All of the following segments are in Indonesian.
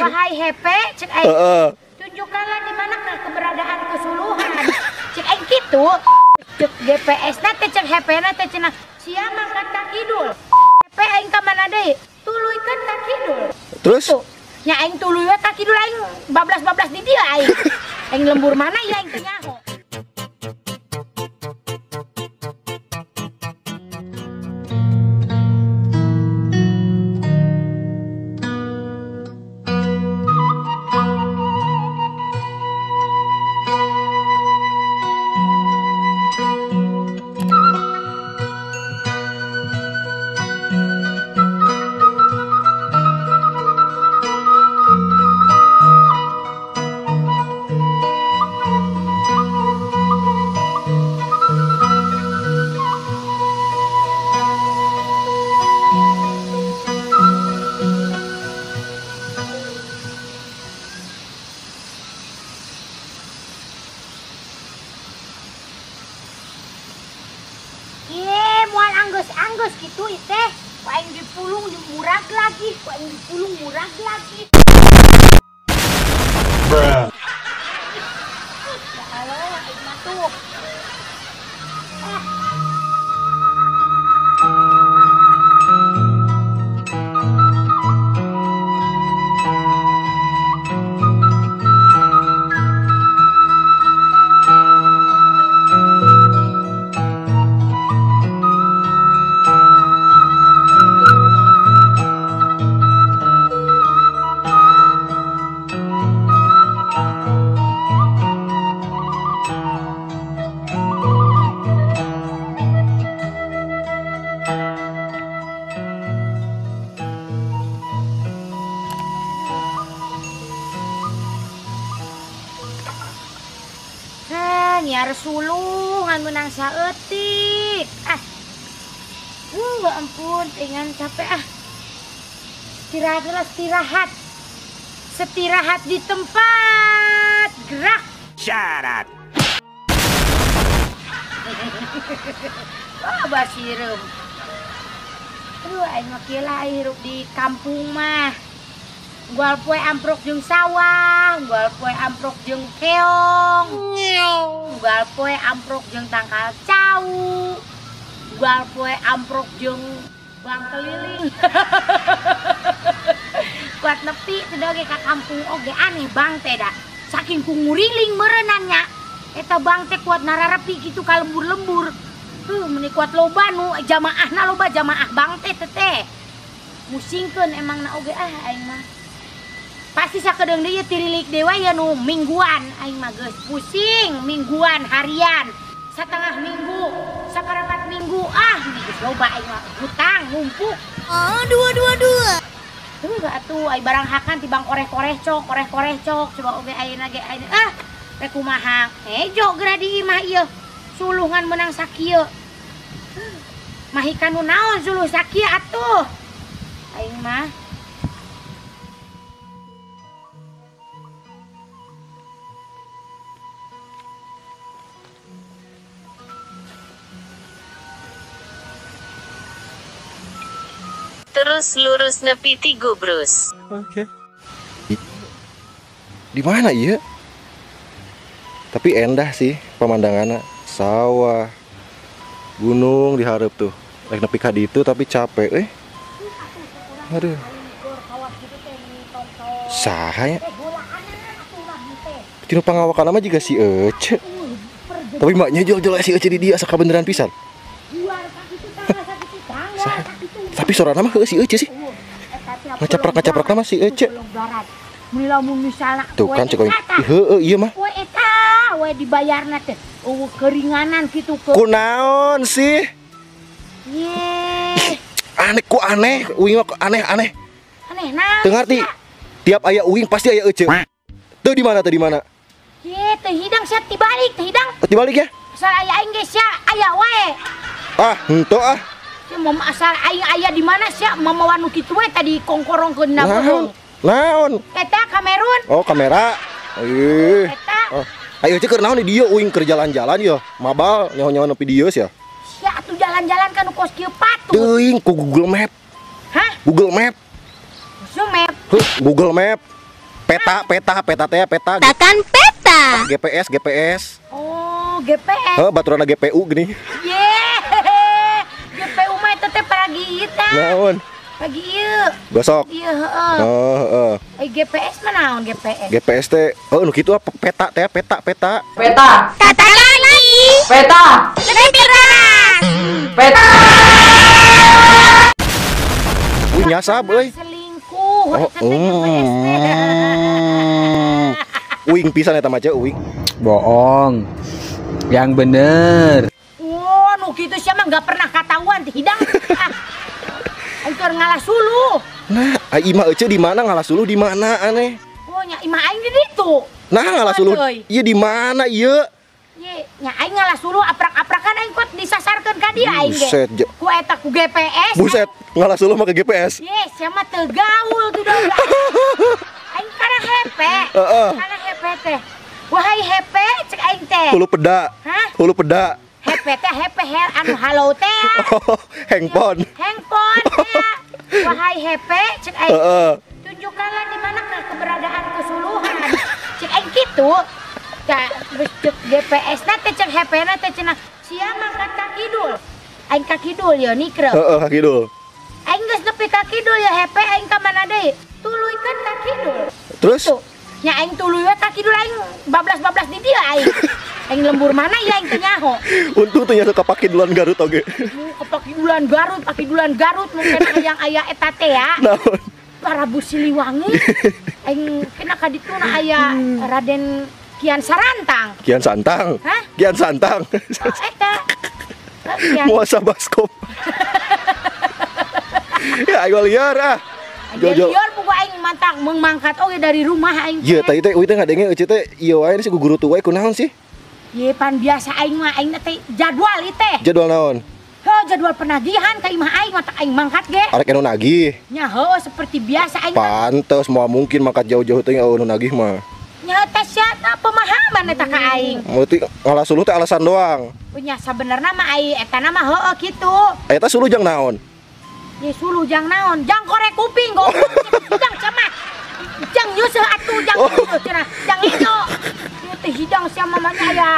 Wahai Hepe, cek aing. Tunjukkanlah di mana keberadaan kesuluhan. Cek aing gitu. Cek GPS teh cek Hepe teh cenah sia mangkat ka kidul. Hepe aing ka mana deui? Tuluikeun ka kidul. Terus? Tuh, nya aing tuluy we ka kidul aing bablas-bablas di dieu aing. Aing lembur mana ya aing teh nyaho. Anggus gitu teh, kok aing dipulung murag lagi, kok aing dipulung murag lagi. Ya Allah, aing mah tuh. Nyar sulungan menang saeutik. Ya ampun, pengen capek Istirahatlah istirahat. Setirahat di tempat gerak. Syarat. Basirem. Aduh, aing mah kieu lah hirup di kampung mah. Gual poe amprok jeung sawah, gual poe amprok jeung keong, gual poe amprok jeung tangkal cau, gual poe amprok jeung bang keliling. Kuat nepi teh ge ka kampung oge aneh bang teh da. Saking kunguriling meureunan nya. Eta bang teh kuat nararepi kitu ka lembur-lembur. Meni kuat loba nu jamaahna loba jamaah bang teh teh. Musingkeun emangna oge aing mah. Pasti sakedeung deui tirilik dewa ya nu mingguan aing mah geus pusing mingguan harian setengah minggu sakarapat minggu geus loba aing mah hutang numpuk dua enggak atuh ai barang hakan tibang koreh-koreh cok coba oge ayeuna ge ayeuna rek kumaha hejo geura di imah ieu sulungan menang sakieu mahikan nu naon suluh sakieu atuh aing mah. Terus lurus nepi ti Gubrus. Oke. Di mana iya? Tapi endah sih pemandangannya. Sawah, gunung diharap tuh. Lek nepi ka ditu tapi capek Aduh. Saha ya? Tinu pangawakan mah juga si Ece. Tapi maknya jual-jual si Ece di dia asa beneran pisan. Tapi suara nama si Ece sih. Ngacaprak nama si Ece. Tuh kan cek iya mah. We dibayarna teh. Keringanan gitu ke. Kunaon sih? Aneh ku aneh, uing mah aneh. Aneh naon? Teu ngarti. Tiap aya uing pasti aya Ece. Teu di mana? Teu hidang sia tibalik, teu hidang. Tibalik ya? Asal aya aing ge sia aya wae. Henteu Mama asal aing aya di mana sia mamawa nu kitu we tadi kongkorongkeun na bodong. Naon? Eta Kamerun. Oh, kamera. Eta. Ayo cek keur naon di dieu uing keur jalan-jalan ya. Mabal nyaho-nyaho nepi dieu sia. Sia atuh jalan-jalan kan kos kieu patuh. Teuing ku Google Map. Hah? Google Map. Zoom map. Google Map. Peta teh peta. Tekan peta. GPS. Oh, GPS. Baturan GPU gini. Ye. GPU mah itu teh paragi ieu tah. Naon? Pagi ieu. Gosok. Iya, heeh. GPS mah naon GPS? GPS teh. Nu kitu apa peta teh peta. Katakan lagi. Peta. Lebih keras. Peta. Wih nyasab euy. Selingkuh. Oh, Eta teh GPS teh. Uing pisan eta mah uing. Bohong. Yang bener. Oh, nu kitu sia mah enggak pernah katahuan ti hidang. Engkeur ngalah suluh. Nah, imah ece di mana ngalah suluh di mana aneh? Oh, nya imah aing di ditu. Nah, ngalah suluh. Euy. Iya di mana ieu? Ye, nya aing ngalah suluh aprak-aprakan aing kot disasarkeun ka dia aing ge. Buset, Ku eta ku GPS. Buset, ngalah suluh make GPS. Ye, sia mah teu gaul tuh dah. Aing kana hepe. Heeh. Kana hepe teh. Wahai hepe cek aing teh. Hulu peda. Hah? Hulu peda. Hepe teh hepe anu halo teh. Handphone. Handphone teh. Wahai hepe cek aing. Heeh. Tunjukkanlah di mana keberadaan kesuluhan. Cek aing kitu. Terus cek GPS na teh cek HP na teh cenah sia mangkat ka kidul. Aing ka kidul ya nikre. Heeh, kaki dul. Aing geus nepi ka kidul ya HP aing ka mana deui? Tuluykeun ka kidul. Terus? Tuh. Nya aing tuluy we ka kidul aing bablas-bablas di dia aing. Aing lembur mana ya aing teu nyaho. Untung tuh nyata kapake duluan Garut oge. Kepakidulan Garut mungkin yang aya eta teh ya. Naon? Prabu Siliwangi. Aing kena ka ditu na aya Raden Kian Sarantang. Kian Santang. Hah? Kian Santang. Oh, eta. Kian. Muasa baskop. Ya, ayo liar ah. Jojo. Liar buku aing mantang mangkat oge dari rumah aing. Iya, tadi teh uih teh ngadenge euy teh ieu wae si guru tua kunaon sih? Ye pan biasa aing mah aing teh jadwal ieu teh. Jadwal naon? Heuh jadwal penagihan ka imah aing mah aing mangkat ge. Arek anu nagih. Nya heuh seperti biasa aing. Pantes moal mungkin mangkat jauh-jauh teh anu nagih mah. Nya teh sia pemahaman eta ka aing. Berarti ngalah suluh teh alasan doang. Nya sabenerna mah ai eta mah heuh kitu. Eta suluh jang naon? Ye suluh jang naon? Jang korek kuping goblok. Jang camat. Jang nyuseuh atuh jang nyuseuh cenah. Jang ijo. Ieu teh hidang sia mamanya aya.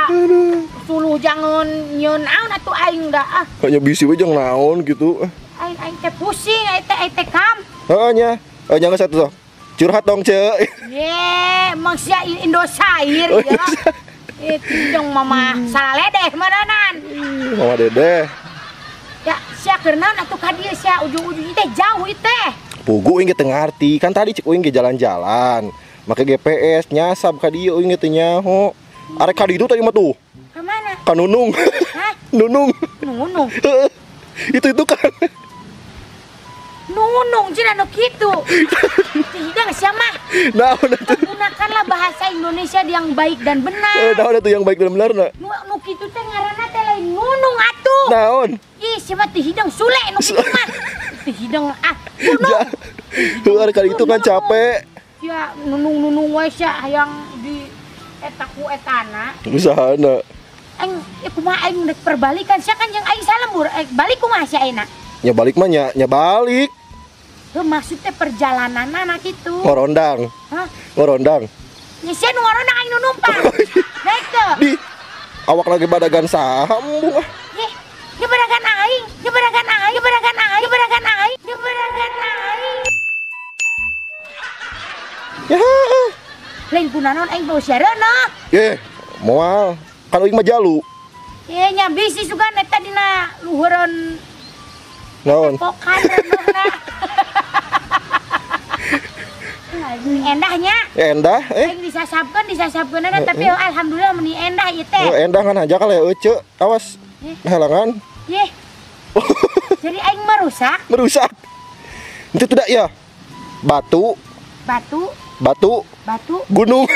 Suluh jangan nyeun naon atuh aing da ah. Hanya bisi we jang naon gitu. Aing teh pusing ai teh kam. Heeh nya. Jangan satu tuh. Curhat dong, Ce. Ye, mang sia Indosair Oh, ya. Itu dong mama salah ledeh meureunnan. Mama Dede. Ya, sia keur naon atuh ka dieu sia ujung-ujung teh jauh ieu teh. Pugu uing teu ngarti, kan tadi cek uing ge jalan-jalan. Make GPS nyasab ka dieu uing teh nyaho. Arek ka ditu tadi mah tuh. Ka mana? Ka Nunung. Hah? Nunung. Nunung. Itu kan. Nunung cenah nu kitu. Tidak sia mah. Naon atuh? Gunakanlah bahasa Indonesia yang baik dan benar. Naon atuh yang baik dan benar na? Nu kitu teh ngaranna teh lain nunung atuh. Naon? Ih, sia mah teu hidang sule nu kitu mah. Teu hidang gunung. Tuh arek ka ditu kan capek. Ya nunung we sia hayang di eta ku etana. Usahana. Aing kumaha aing rek perbalikan sia kan jeung aing salembur. Balik kumaha sia ayeuna? Nya balik mah nya balik. Heuh maksud teh perjalananna kitu. Ngorondang. Hah? Ngorondang. Nya sia nu ngorondang aing nu numpang. Naik teu. Di awak lagi badagan saha embung ah. Geberagan aing. Ya. Lain kunaon aing bau siareuna. Moal. Kan uing mah jalu. Nya bisi sugan eta dina luhureun Naon? pokan renehna. Endahnya. Endah Aing disasapkeun eta tapi alhamdulillah meuni endah ieu teh. endah kan aja kali ece. Awas. Halangan. Yeh. Jadi aing Merusak. Itu tidak ya. Batu. Gunung.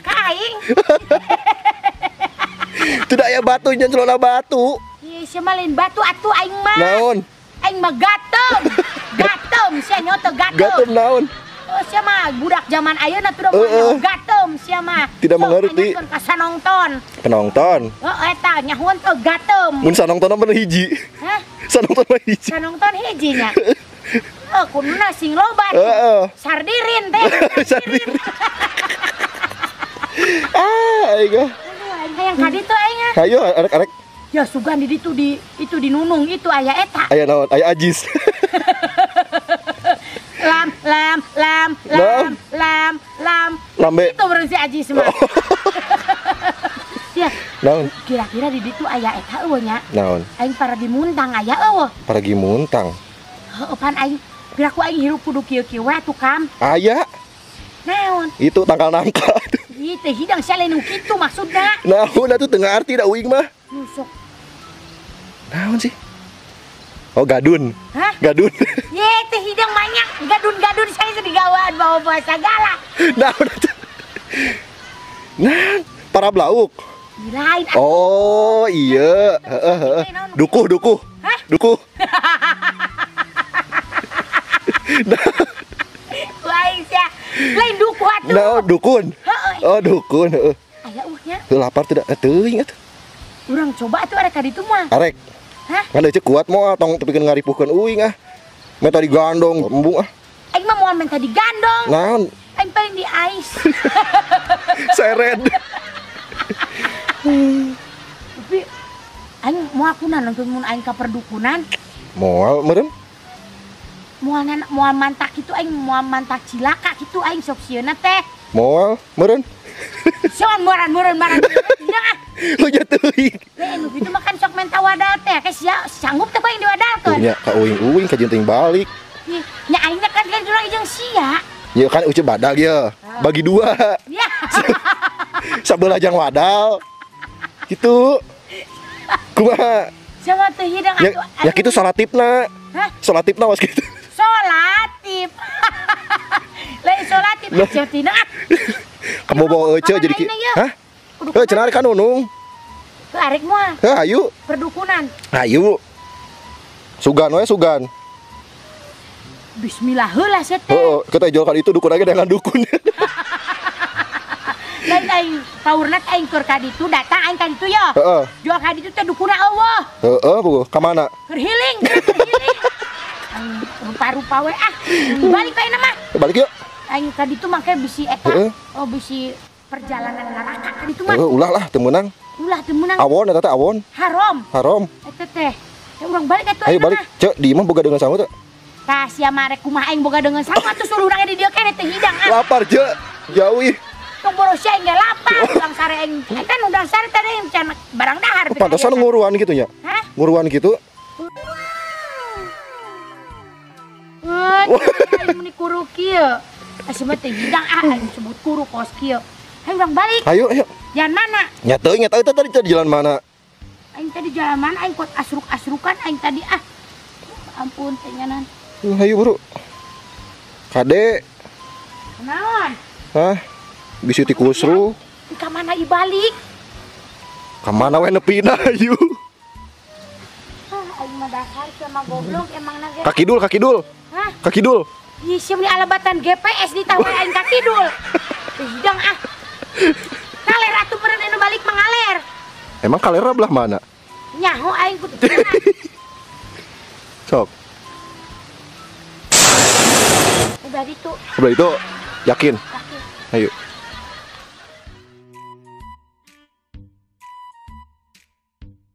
Ka aing. Tidak ya batu jangan celana batu. Ieu sia mah lain batu atuh aing mah. Naon? Aing mah gatem. Sia nyoto gatem. Gatem naon? Oh sia mah budak zaman ayeuna tuh udah gatem sia mah. Tidak mengerti. Ka sanongton. Penonton. Oh eta nyahoan teh gatem. Mun sanongton mah hiji. Hah? Sanongton mah hiji. Sanongton hiji nya. Kununa sing loba. Sardirin teh. Sardirin. Aing. Hayang ka ditu aing. Hayu arek-arek. Ya sugan di ditu itu di nunung itu aya eta. Aya naon? Aya ajis. Lam. Lambe. Itu berarti si ajis mah. Ya. Naon? Kira-kira di ditu aya eta eueuh nya. Naon? Aing para dimuntang aya eueuh. Paragi muntang. Heuh pan aing piraku aing hirup kudu kieu-kieu we tukang. Aya. Naon? Itu tangkal nangka. Ieu teh hidang sale nu kitu maksudna. Naon atuh teu ngarti da uing mah. Nusuk. Naon sih? Oh, gadun. Hah? Gadun. Ye teh hidang banyak. Gadun-gadun saya digawaan bawa segala. Naon atuh? Nah, para blauk. Lain. Oh, iya. Heeh. Dukuh. Hah? Dukuh. Lain sia. Lain dukuh atuh. Naon dukun? Heeh. Oh, dukun, heeh. Aya uhnya. Teu lapar tidak teuing atuh. Urang coba atuh arek ka ditu mah. Arek. Hah? Kan cek kuat moal tong tepikeun ngaripuhkeun uing ah. Meta digandong embung ah. Aing mah moal minta digandong. Naon? Aing paling di ais. Seret. Tapi aing moal kunaon nonton mun aing ka perdukunan. Moal meureun? Moal mantak itu aing moal mantak cilaka gitu aing sok sieuna teh. Moal meureun? Soan moran. Tidak ah. Lu nya teuing. Lain itu makan sok menta wadal teh. Ke sia sanggup teh bae diwadalkeun. Nya ka uing-uing ka jeung balik. Nya aing kan urang jeung sia. Ya kan uce badag ya. Bagi dua. Ya. Sabelah jang wadal. Gitu. Kumaha? Sama teh hidang Ya, ya kitu salatipna. Hah? Salatipna was kitu. Solatip. Lain solatip Lah. cetina. Kamu bawa ece jadi ki. Hah? Cenah kan nunung. Ke arek moal Ayo. perdukunan. Ayo. Sugan we sugan. Bismillah heula sia teh. Heeh, kita jual kan itu dukun aja dengan dukun. Lain aing paurna aing keur ka ditu datang aing ka ditu ya. Heeh. Jual ka ditu teh dukuna Allah. Heeh, Bu. Ka mana? Keur healing. Aing rupa-rupa we ah. Balik ka mah. Balik yuk. Aing ka ditu mangke bisi eta. Heeh. Oh bisi perjalanan neraka ka ditu mah. Heeh, ulah lah teu meunang. Ulah teu meunang. Awon eta teh awon. Haram. Haram. Eta teh. Ya urang balik atuh Ayo balik. Cek di imah boga dengan sangu teh. Tah sia mah rek kumaha aing boga dengan sama atuh suruh urang di dieu keneh teh hidang ah. Lapar cek. Jauh ih. Tong boros sia aing ge lapar. Urang sare aing kan udang sare teh aing can barang dahar. Pantesan nguruan gitu nya. Hah? Nguruan gitu. Aing meni kuru kieu. Asa mah teh hidang ah aing sebut kuru kos kieu. Aing urang balik. Ayo. Jalan mana? Nya teuing eta tadi di jalan mana? Aing tadi jalan mana? Aing kuat asruk-asrukan aing tadi ah. Ampun teh nyanan. Ayo buru. Kade. Naon? Hah? Bisi ti kusru. Ka mana ibalik? Ka mana we nepina ayo. Ah, aing mah dasar sama goblok emang nage. Kaki dul. Hah? Kaki dul. Ih, sia meuli alabatan GPS ditawar aing ka kidul. Teh hidang ah. Kaler atuh peureun anu balik mengaler. Emang kalera belah mana? Nyaho aing kudu. Sok. Udah itu. Sebelah itu yakin. Kaki. Ayo.